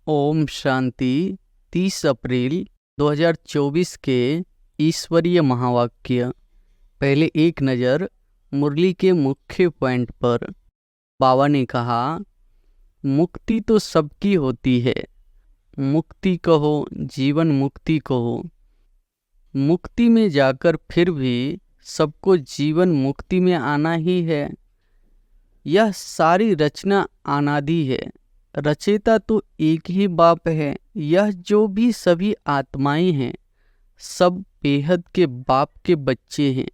ओम शांति। 30 अप्रैल 2024 के ईश्वरीय महावाक्य। पहले एक नज़र मुरली के मुख्य पॉइंट पर। बाबा ने कहा, मुक्ति तो सबकी होती है। मुक्ति कहो, जीवन मुक्ति कहो। मुक्ति में जाकर फिर भी सबको जीवन मुक्ति में आना ही है। यह सारी रचना अनादि है। रचयिता तो एक ही बाप है। यह जो भी सभी आत्माएं हैं, सब बेहद के बाप के बच्चे हैं।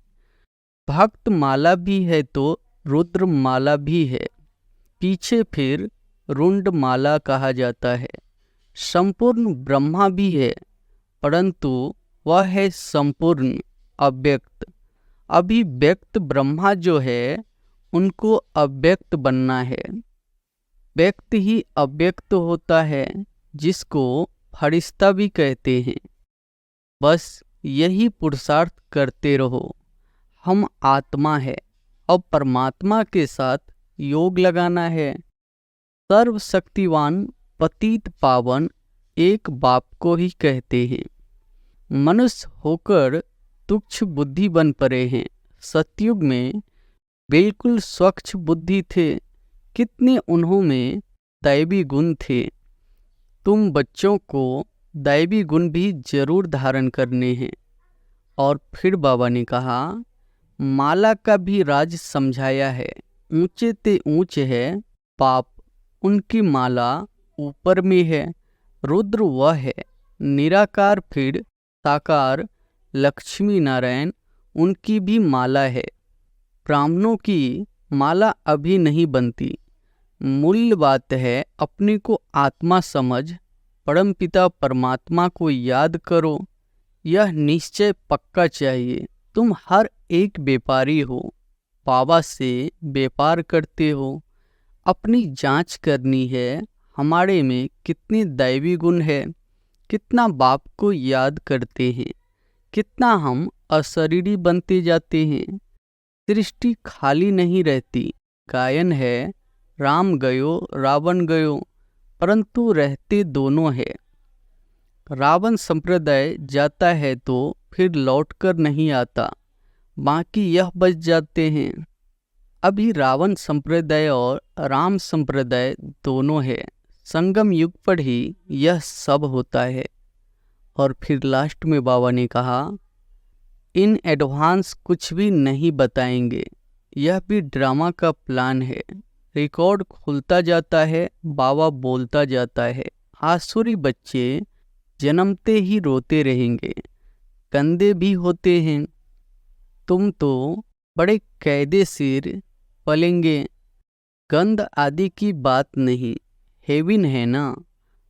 भक्त माला भी है तो रुद्र माला भी है। पीछे फिर रुंड माला कहा जाता है। संपूर्ण ब्रह्मा भी है, परंतु वह है संपूर्ण अव्यक्त। अभी व्यक्त ब्रह्मा जो है, उनको अव्यक्त बनना है। व्यक्त ही अव्यक्त होता है, जिसको फरिश्ता भी कहते हैं। बस यही पुरुषार्थ करते रहो। हम आत्मा है और परमात्मा के साथ योग लगाना है। सर्वशक्तिवान पतित पावन एक बाप को ही कहते हैं। मनुष्य होकर तुच्छ बुद्धि बन पड़े हैं। सतयुग में बिल्कुल स्वच्छ बुद्धि थे। कितने उन्हों में दैवी गुण थे। तुम बच्चों को दैवी गुण भी जरूर धारण करने हैं। और फिर बाबा ने कहा, माला का भी राज समझाया है। ऊंचे ते ऊंचे है पाप, उनकी माला ऊपर में है। रुद्र वह है निराकार, फिर साकार लक्ष्मी नारायण, उनकी भी माला है। ब्राह्मणों की माला अभी नहीं बनती। मूल बात है, अपने को आत्मा समझ परमपिता परमात्मा को याद करो। यह निश्चय पक्का चाहिए। तुम हर एक व्यापारी हो, बाबा से व्यापार करते हो। अपनी जांच करनी है, हमारे में कितने दैवी गुण है, कितना बाप को याद करते हैं, कितना हम अशरीरी बनते जाते हैं। सृष्टि खाली नहीं रहती। गायन है, राम गयो रावण गयो, परंतु रहते दोनों है। रावण संप्रदाय जाता है तो फिर लौटकर नहीं आता, बाकी यह बच जाते हैं। अभी रावण संप्रदाय और राम संप्रदाय दोनों है। संगम युग पर ही यह सब होता है। और फिर लास्ट में बाबा ने कहा, इन एडवांस कुछ भी नहीं बताएंगे। यह भी ड्रामा का प्लान है। रिकॉर्ड खुलता जाता है, बाबा बोलता जाता है। आसुरी बच्चे जन्मते ही रोते रहेंगे, गंदे भी होते हैं। तुम तो बड़े कैदे सिर पलेंगे। गंध आदि की बात नहीं, हेविन है ना,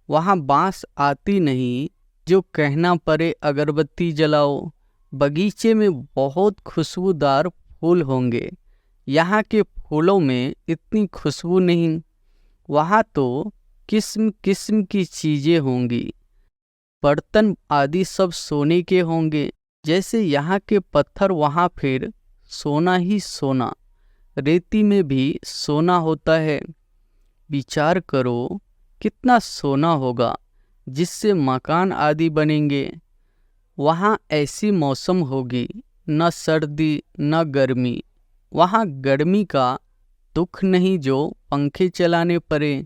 वहाँ बांस आती नहीं जो कहना पड़े अगरबत्ती जलाओ। बगीचे में बहुत खुशबूदार फूल होंगे, यहाँ के फूलों में इतनी खुशबू नहीं। वहाँ तो किस्म किस्म की चीज़ें होंगी। बर्तन आदि सब सोने के होंगे। जैसे यहाँ के पत्थर, वहाँ फिर सोना ही सोना। रेती में भी सोना होता है। विचार करो, कितना सोना होगा जिससे मकान आदि बनेंगे। वहाँ ऐसी मौसम होगी, न सर्दी न गर्मी। वहाँ गर्मी का दुख नहीं जो पंखे चलाने पड़े।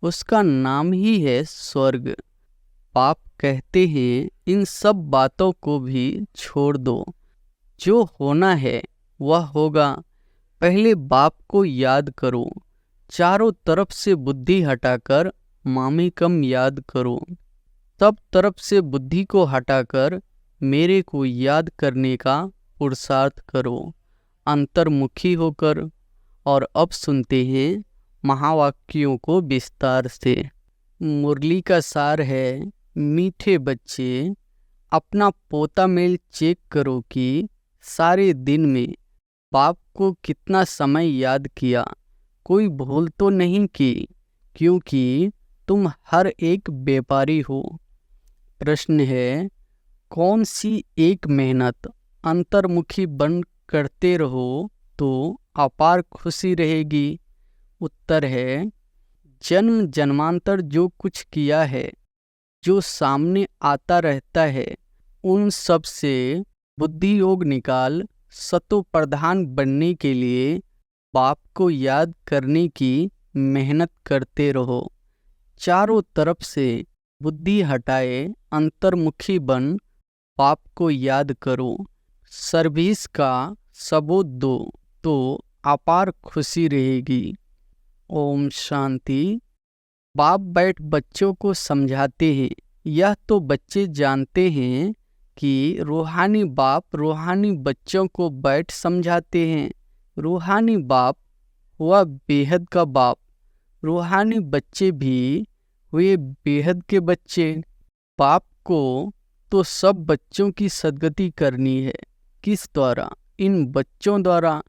उसका नाम ही है स्वर्ग। पाप कहते हैं, इन सब बातों को भी छोड़ दो। जो होना है वह होगा। पहले बाप को याद करो। चारों तरफ से बुद्धि हटाकर मामेकम याद करो। सब तरफ से बुद्धि को हटाकर मेरे को याद करने का पुरुषार्थ करो, अंतर्मुखी होकर। और अब सुनते हैं महावाक्यों को विस्तार से। मुरली का सार है, मीठे बच्चे, अपना पोता मेल चेक करो कि सारे दिन में बाप को कितना समय याद किया। कोई भूल तो नहीं की, क्योंकि तुम हर एक व्यापारी हो। प्रश्न है, कौन सी एक मेहनत अंतर्मुखी बन करते रहो तो अपार खुशी रहेगी। उत्तर है, जन्म जन्मांतर जो कुछ किया है, जो सामने आता रहता है, उन सब से बुद्धि योग निकाल सतो प्रधान बनने के लिए बाप को याद करने की मेहनत करते रहो। चारों तरफ से बुद्धि हटाए अंतर्मुखी बन बाप को याद करो। सर्विस का सबूत दो तो अपार खुशी रहेगी। ओम शांति। बाप बैठ बच्चों को समझाते हैं। यह तो बच्चे जानते हैं कि रूहानी बाप रूहानी बच्चों को बैठ समझाते हैं। रूहानी बाप हुआ बेहद का बाप, रूहानी बच्चे भी हुए बेहद के बच्चे। बाप को तो सब बच्चों की सद्गति करनी है। किस द्वारा? इन बच्चों द्वारा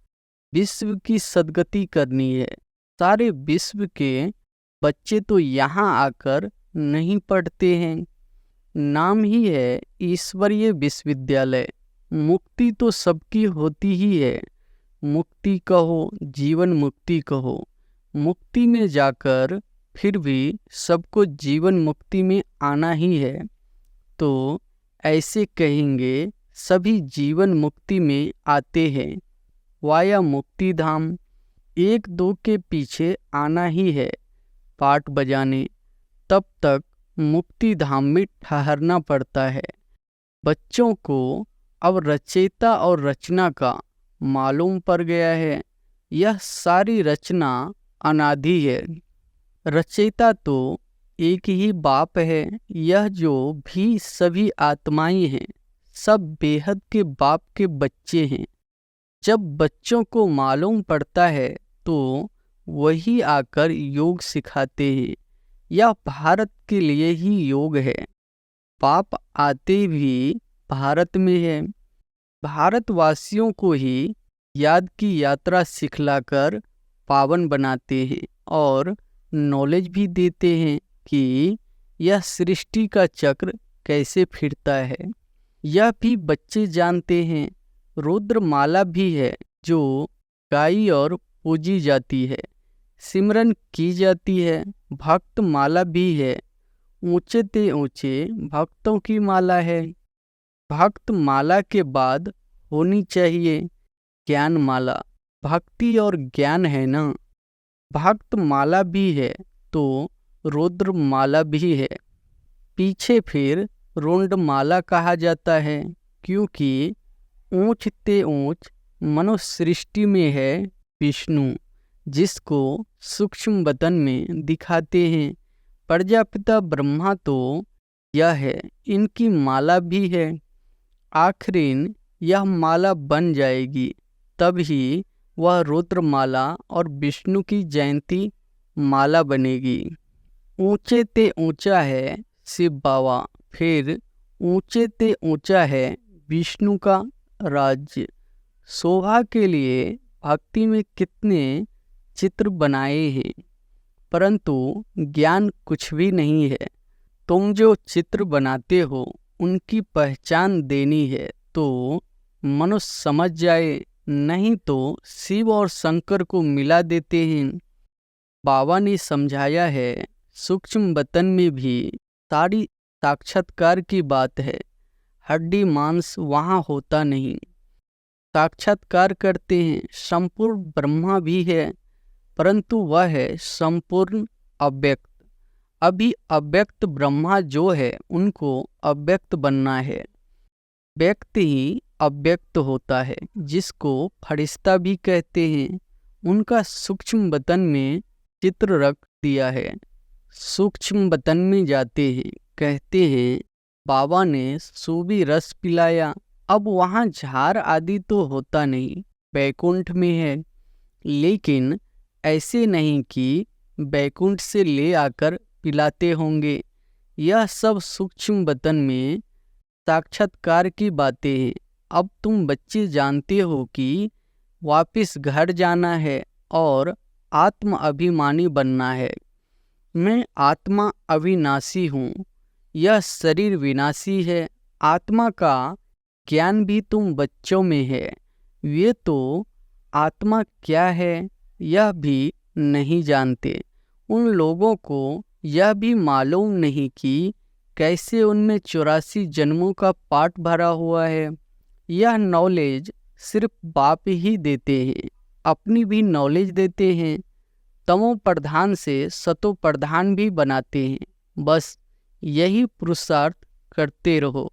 विश्व की सद्गति करनी है। सारे विश्व के बच्चे तो यहाँ आकर नहीं पढ़ते हैं। नाम ही है ईश्वरीय विश्वविद्यालय। मुक्ति तो सबकी होती ही है। मुक्ति कहो, जीवन मुक्ति कहो। मुक्ति में जाकर फिर भी सबको जीवन मुक्ति में आना ही है, तो ऐसे कहेंगे सभी जीवन मुक्ति में आते हैं। वाया मुक्ति धाम। एक दो के पीछे आना ही है पाठ बजाने, तब तक मुक्ति धाम में ठहरना पड़ता है। बच्चों को अब रचयिता और रचना का मालूम पड़ गया है। यह सारी रचना अनादि है। रचयिता तो एक ही बाप है। यह जो भी सभी आत्माएं हैं, सब बेहद के बाप के बच्चे हैं। जब बच्चों को मालूम पड़ता है तो वही आकर योग सिखाते हैं। यह भारत के लिए ही योग है। बाप आते भी भारत में है। भारतवासियों को ही याद की यात्रा सिखलाकर पावन बनाते हैं और नॉलेज भी देते हैं कि यह सृष्टि का चक्र कैसे फिरता है। यह भी बच्चे जानते हैं। रुद्रमाला भी है जो गाई और पूजी जाती है, सिमरन की जाती है। भक्त माला भी है, ऊंचे ते ऊंचे भक्तों की माला है। भक्त माला के बाद होनी चाहिए ज्ञान माला। भक्ति और ज्ञान है ना। भक्त माला भी है तो रुद्र माला भी है। पीछे फिर रुंड माला कहा जाता है, क्योंकि ऊंच ते ऊंच मनुष्य सृष्टि में है विष्णु, जिसको सूक्ष्म बदन में दिखाते हैं। प्रजापिता ब्रह्मा तो यह है, इनकी माला भी है। आखिरीन यह माला बन जाएगी, तभी वह रुद्र माला और विष्णु की जयंती माला बनेगी। ऊंचे ते ऊंचा है शिव बाबा, फिर ऊंचे ते ऊंचा है विष्णु का राज्य। शोभा के लिए भक्ति में कितने चित्र बनाए हैं, परंतु ज्ञान कुछ भी नहीं है। तुम जो चित्र बनाते हो उनकी पहचान देनी है तो मनुष्य समझ जाए, नहीं तो शिव और शंकर को मिला देते हैं। बाबा ने समझाया है सूक्ष्म बतन में भी सारी साक्षात्कार की बात है। हड्डी मांस वहाँ होता नहीं। साक्षात्कार करते हैं। संपूर्ण ब्रह्मा भी है, परंतु वह है संपूर्ण अव्यक्त। अभी अव्यक्त ब्रह्मा जो है उनको अव्यक्त बनना है। व्यक्त ही अव्यक्त होता है, जिसको फरिश्ता भी कहते हैं। उनका सूक्ष्म बतन में चित्र रख दिया है। सूक्ष्म बतन में जाते हैं, कहते हैं बाबा ने सूबी रस पिलाया। अब वहाँ झार आदि तो होता नहीं, बैकुंठ में है। लेकिन ऐसे नहीं कि बैकुंठ से ले आकर पिलाते होंगे। यह सब सूक्ष्म बतन में साक्षात्कार की बातें हैं। अब तुम बच्चे जानते हो कि वापस घर जाना है और आत्म अभिमानी बनना है। मैं आत्मा अविनाशी हूँ, यह शरीर विनाशी है। आत्मा का ज्ञान भी तुम बच्चों में है। वे तो आत्मा क्या है यह भी नहीं जानते। उन लोगों को यह भी मालूम नहीं कि कैसे उनमें 84 जन्मों का पाठ भरा हुआ है। यह नॉलेज सिर्फ बाप ही देते हैं, अपनी भी नॉलेज देते हैं, तमो प्रधान से सतो प्रधान भी बनाते हैं। बस यही पुरुषार्थ करते रहो।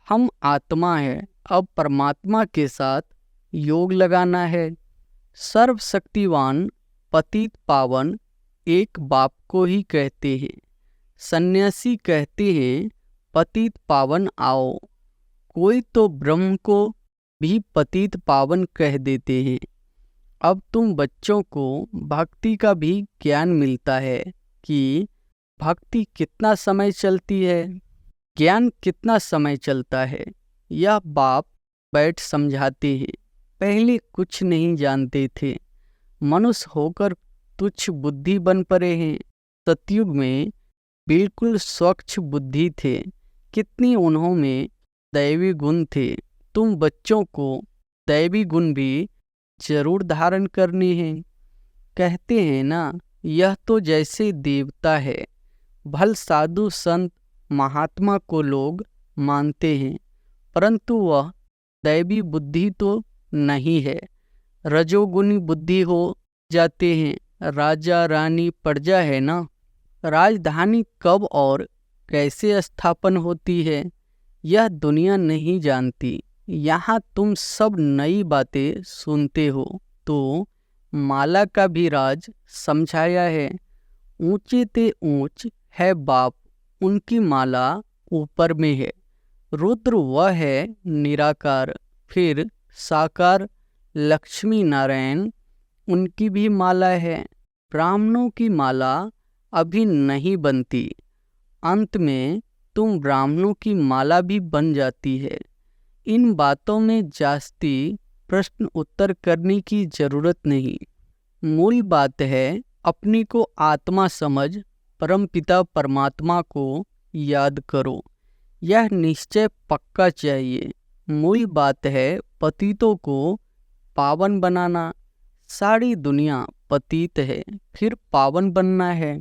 हम आत्मा है, अब परमात्मा के साथ योग लगाना है। सर्वशक्तिवान पतित पावन एक बाप को ही कहते हैं। सन्यासी कहते हैं पतित पावन आओ। कोई तो ब्रह्म को भी पतित पावन कह देते हैं। अब तुम बच्चों को भक्ति का भी ज्ञान मिलता है कि भक्ति कितना समय चलती है, ज्ञान कितना समय चलता है। यह बाप बैठ समझाते हैं। पहले कुछ नहीं जानते थे, मनुष्य होकर तुच्छ बुद्धि बन पड़े हैं। सतयुग में बिल्कुल स्वच्छ बुद्धि थे। कितनी उन्होंने दैवी गुण थे। तुम बच्चों को दैवी गुण भी जरूर धारण करने हैं। कहते हैं ना, यह तो जैसे देवता है। भल साधु संत महात्मा को लोग मानते हैं, परंतु वह दैवी बुद्धि तो नहीं है। रजोगुणी बुद्धि हो जाते हैं। राजा रानी प्रजा है ना। राजधानी कब और कैसे स्थापन होती है, यह दुनिया नहीं जानती। यहाँ तुम सब नई बातें सुनते हो। तो माला का भी राज समझाया है। ऊंचे ते ऊंच है बाप, उनकी माला ऊपर में है। रुद्र वह है निराकार, फिर साकार लक्ष्मी नारायण, उनकी भी माला है। ब्राह्मणों की माला अभी नहीं बनती, अंत में तुम ब्राह्मणों की माला भी बन जाती है। इन बातों में जास्ती प्रश्न उत्तर करने की जरूरत नहीं। मूल बात है अपनी को आत्मा समझ परमपिता परमात्मा को याद करो। यह निश्चय पक्का चाहिए। मूल बात है पतितों को पावन बनाना। सारी दुनिया पतित है, फिर पावन बनना है।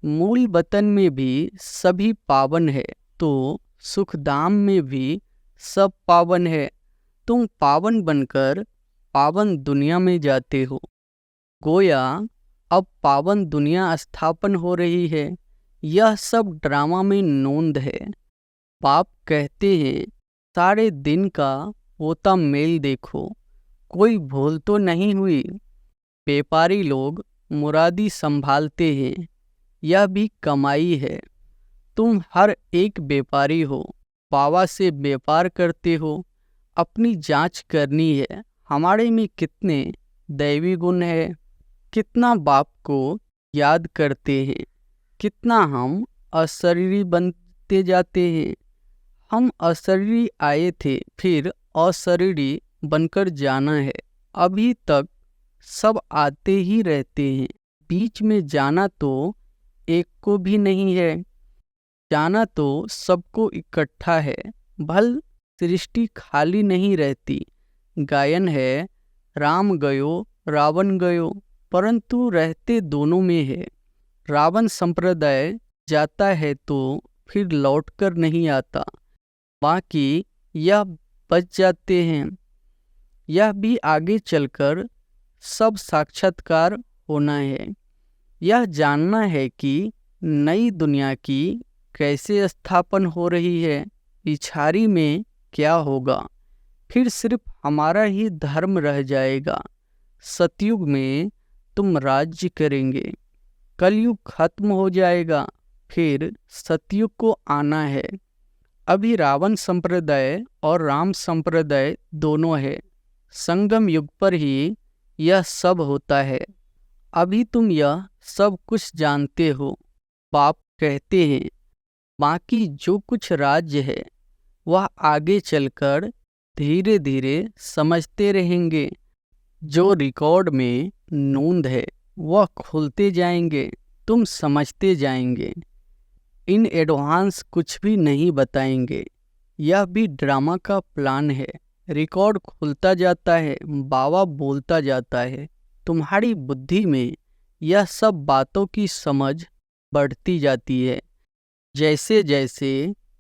मूल वतन में भी सभी पावन है, तो सुखधाम में भी सब पावन है। तुम पावन बनकर पावन दुनिया में जाते हो। गोया अब पावन दुनिया स्थापन हो रही है। यह सब ड्रामा में नोंद है। बाप कहते हैं सारे दिन का होता मेल देखो, कोई भूल तो नहीं हुई। व्यापारी लोग मुरादी संभालते हैं, यह भी कमाई है। तुम हर एक व्यापारी हो, बाबा से व्यापार करते हो। अपनी जांच करनी है, हमारे में कितने दैवी गुण है, कितना बाप को याद करते हैं, कितना हम अशरीरी बनते जाते हैं। हम अशरीरी आए थे, फिर अशरीरी बनकर जाना है। अभी तक सब आते ही रहते हैं, बीच में जाना तो एक को भी नहीं है। जाना तो सबको इकट्ठा है। भल सृष्टि खाली नहीं रहती। गायन है राम गयो रावण गयो, परंतु रहते दोनों में है। रावण संप्रदाय जाता है तो फिर लौटकर नहीं आता, बाकी यह बच जाते हैं। यह भी आगे चलकर सब साक्षात्कार होना है। यह जानना है कि नई दुनिया की कैसे स्थापन हो रही है, पिछाड़ी में क्या होगा। फिर सिर्फ हमारा ही धर्म रह जाएगा। सतयुग में तुम राज्य करेंगे, कलयुग खत्म हो जाएगा, फिर सतयुग को आना है। अभी रावण संप्रदाय और राम संप्रदाय दोनों है। संगम युग पर ही यह सब होता है। अभी तुम यह सब कुछ जानते हो। बाप कहते हैं बाकी जो कुछ राज्य है वह आगे चलकर धीरे धीरे समझते रहेंगे। जो रिकॉर्ड में नोंद है वह खुलते जाएंगे, तुम समझते जाएंगे। इन एडवांस कुछ भी नहीं बताएंगे। यह भी ड्रामा का प्लान है। रिकॉर्ड खुलता जाता है, बाबा बोलता जाता है। तुम्हारी बुद्धि में यह सब बातों की समझ बढ़ती जाती है। जैसे जैसे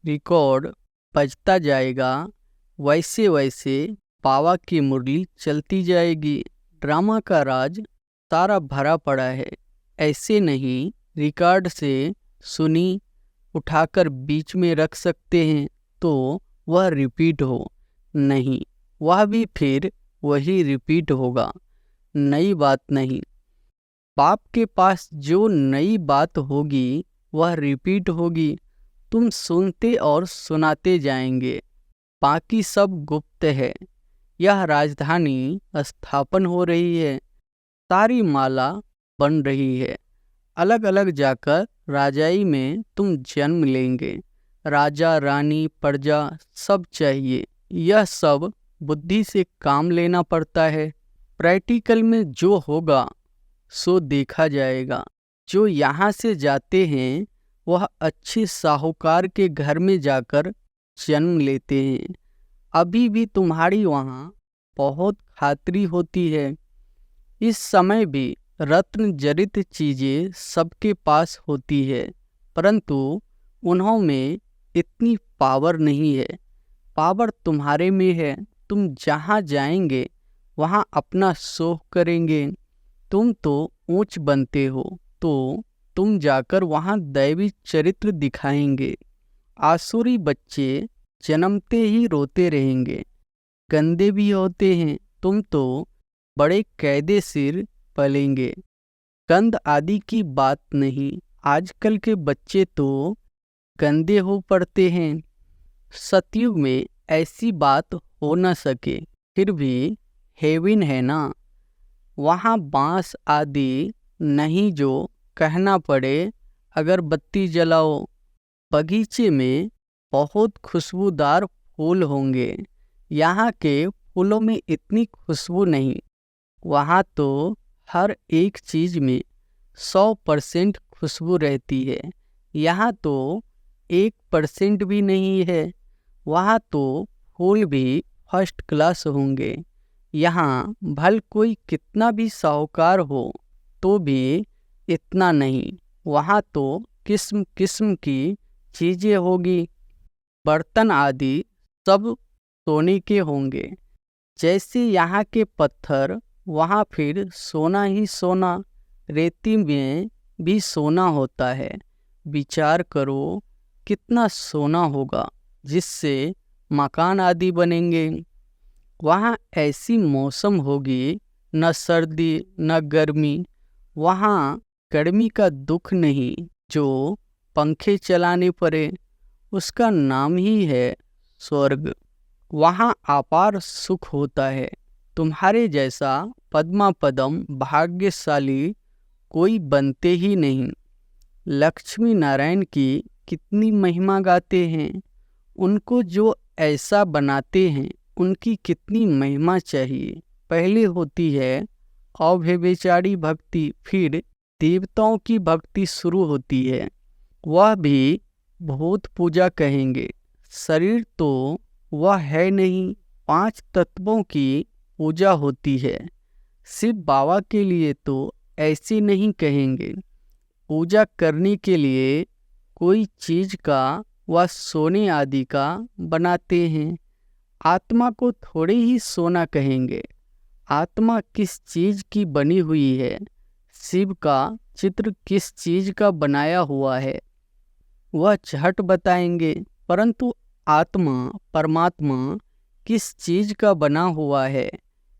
रिकॉर्ड बजता जाएगा वैसे वैसे बाबा की मुरली चलती जाएगी। ड्रामा का राज सारा भरा पड़ा है। ऐसे नहीं रिकॉर्ड से सुनी उठाकर बीच में रख सकते हैं तो वह रिपीट हो, नहीं वह भी फिर वही रिपीट होगा, नई बात नहीं। बाप के पास जो नई बात होगी वह रिपीट होगी। तुम सुनते और सुनाते जाएंगे, बाकी सब गुप्त है। यह राजधानी स्थापन हो रही है, सारी माला बन रही है। अलग अलग जाकर राजाई में तुम जन्म लेंगे। राजा रानी प्रजा सब चाहिए। यह सब बुद्धि से काम लेना पड़ता है। प्रैक्टिकल में जो होगा सो देखा जाएगा। जो यहाँ से जाते हैं वह अच्छे साहूकार के घर में जाकर जन्म लेते हैं। अभी भी तुम्हारी वहाँ बहुत खातिरी होती है। इस समय भी रत्न जड़ित चीजें सबके पास होती है, परंतु उन्हों में इतनी पावर नहीं है। पावर तुम्हारे में है। तुम जहाँ जाएंगे वहाँ अपना शोह करेंगे। तुम तो ऊंच बनते हो तो तुम जाकर वहाँ दैवी चरित्र दिखाएंगे। आसुरी बच्चे जन्मते ही रोते रहेंगे, गंदे भी होते हैं। तुम तो बड़े कैदे सिर पलेंगे। गंद आदि की बात नहीं, आजकल के बच्चे तो गंदे हो पड़ते हैं। सतयुग में ऐसी बात हो न सके, फिर भी हेवन है ना, वहाँ बांस आदि नहीं जो कहना पड़े अगरबत्ती जलाओ। बगीचे में बहुत खुशबूदार फूल होंगे, यहाँ के फूलों में इतनी खुशबू नहीं। वहाँ तो हर एक चीज में 100% खुशबू रहती है, यहाँ तो 1% भी नहीं है। वहाँ तो फूल भी फर्स्ट क्लास होंगे। यहाँ भल कोई कितना भी साहूकार हो तो भी इतना नहीं। वहाँ तो किस्म किस्म की चीजें होगी। बर्तन आदि सब सोने के होंगे। जैसे यहाँ के पत्थर वहाँ फिर सोना ही सोना। रेती में भी सोना होता है। विचार करो कितना सोना होगा जिससे मकान आदि बनेंगे। वहाँ ऐसी मौसम होगी, न सर्दी न गर्मी। वहाँ गर्मी का दुख नहीं, जो पंखे चलाने पड़े। उसका नाम ही है स्वर्ग। वहाँ अपार सुख होता है। तुम्हारे जैसा पद्मा पदम भाग्यशाली कोई बनते ही नहीं। लक्ष्मी नारायण की कितनी महिमा गाते हैं। उनको जो ऐसा बनाते हैं उनकी कितनी महिमा चाहिए। पहले होती है अव्यभिचारी भक्ति, फिर देवताओं की भक्ति शुरू होती है। वह भी भूत पूजा कहेंगे। शरीर तो वह है नहीं। 5 तत्वों की पूजा होती है। शिव बाबा के लिए तो ऐसे नहीं कहेंगे। पूजा करने के लिए कोई चीज का व सोने आदि का बनाते हैं। आत्मा को थोड़े ही सोना कहेंगे। आत्मा किस चीज की बनी हुई है, शिव का चित्र किस चीज का बनाया हुआ है, वह झट बताएंगे। परंतु आत्मा परमात्मा किस चीज का बना हुआ है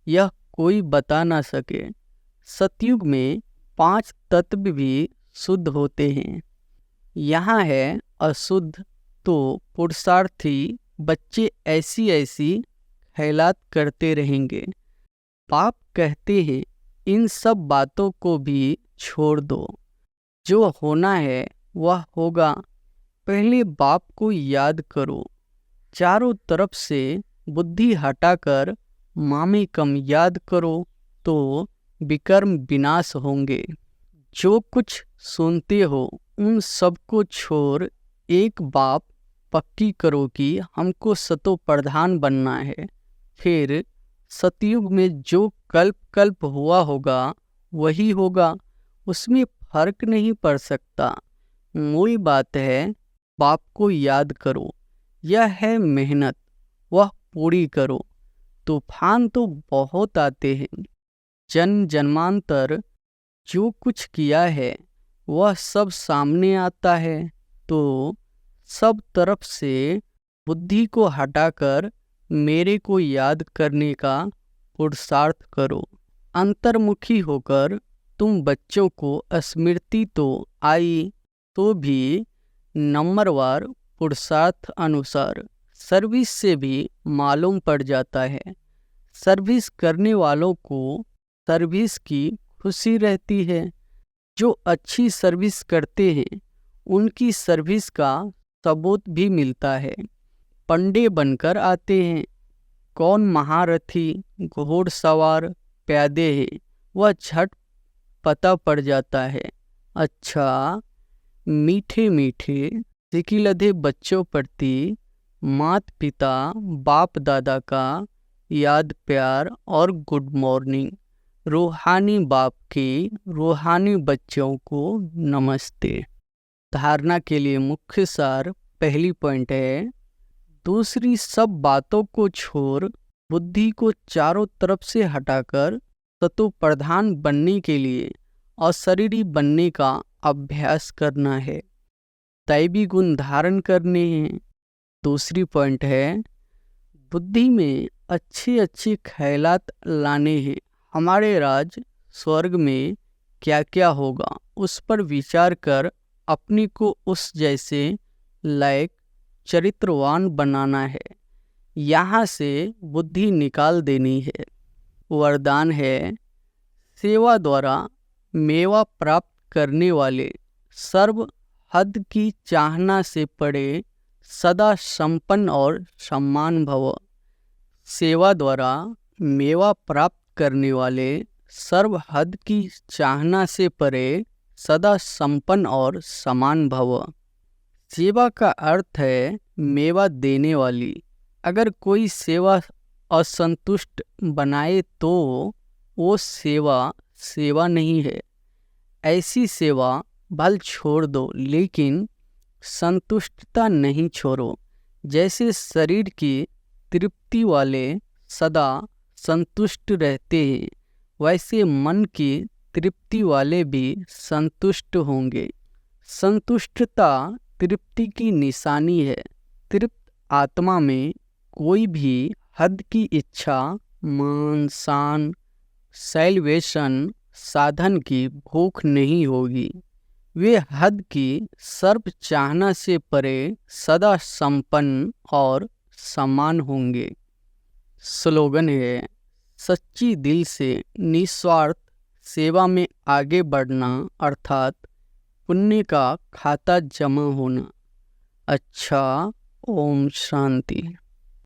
यह कोई बता ना सके। सतयुग में 5 तत्व भी शुद्ध होते हैं। यहाँ है अशुद्ध तो पुरुषार्थी बच्चे ऐसी ऐसी ख्यालात करते रहेंगे। पाप कहते हैं इन सब बातों को भी छोड़ दो। जो होना है वह होगा। पहले बाप को याद करो। चारों तरफ से बुद्धि हटाकर मामे कम याद करो तो विकर्म विनाश होंगे। जो कुछ सुनते हो उन सबको छोड़ एक बाप पक्की करो कि हमको सतो प्रधान बनना है। फिर सतयुग में जो कल्प कल्प हुआ होगा वही होगा। उसमें फर्क नहीं पड़ सकता। मूल बात है, बाप को याद करो, यह है मेहनत, वह पूरी करो। तूफान तो बहुत आते हैं, जन्मांतर जो कुछ किया है वह सब सामने आता है, तो सब तरफ से बुद्धि को हटाकर मेरे को याद करने का पुरुषार्थ करो। अंतर्मुखी होकर तुम बच्चों को स्मृति तो आई तो भी नंबरवार पुरुषार्थ अनुसार सर्विस से भी मालूम पड़ जाता है। सर्विस करने वालों को सर्विस की खुशी रहती है। जो अच्छी सर्विस करते हैं उनकी सर्विस का सबूत भी मिलता है। पंडे बनकर आते हैं, कौन महारथी, घोड़सवार, प्यादे हैं, वह झट पता पड़ जाता है। अच्छा, मीठे मीठे सिकिलधे बच्चों प्रति माता पिता बाप दादा का याद प्यार और गुड मॉर्निंग। रूहानी बाप के रूहानी बच्चों को नमस्ते। धारणा के लिए मुख्य सार पहली पॉइंट है, दूसरी सब बातों को छोड़ बुद्धि को चारों तरफ से हटाकर सतो प्रधान बनने के लिए अशरीरी बनने का अभ्यास करना है, दैवी गुण धारण करने हैं। दूसरी पॉइंट है, बुद्धि में अच्छे अच्छे ख्यालात लाने हैं। हमारे राज स्वर्ग में क्या क्या होगा उस पर विचार कर अपने को उस जैसे लायक चरित्रवान बनाना है। यहाँ से बुद्धि निकाल देनी है। वरदान है, सेवा द्वारा मेवा प्राप्त करने वाले सर्व हद की चाहना से पड़े सदा संपन्न और सम्मान भव। सेवा द्वारा मेवा प्राप्त करने वाले सर्व हद की चाहना से परे सदा संपन्न और समान भव। सेवा का अर्थ है मेवा देने वाली। अगर कोई सेवा असंतुष्ट बनाए तो वो सेवा नहीं है। ऐसी सेवा भल छोड़ दो, लेकिन संतुष्टता नहीं छोड़ो। जैसे शरीर की तृप्ति वाले सदा संतुष्ट रहते हैं, वैसे मन की तृप्ति वाले भी संतुष्ट होंगे। संतुष्टता तृप्ति की निशानी है। तृप्त आत्मा में कोई भी हद की इच्छा, मान, शान, सैल्वेशन साधन की भूख नहीं होगी। वे हद की सर्व चाहना से परे सदा संपन्न और समान होंगे। स्लोगन है, सच्ची दिल से निस्वार्थ सेवा में आगे बढ़ना अर्थात पुण्य का खाता जमा होना। अच्छा, ओम शांति।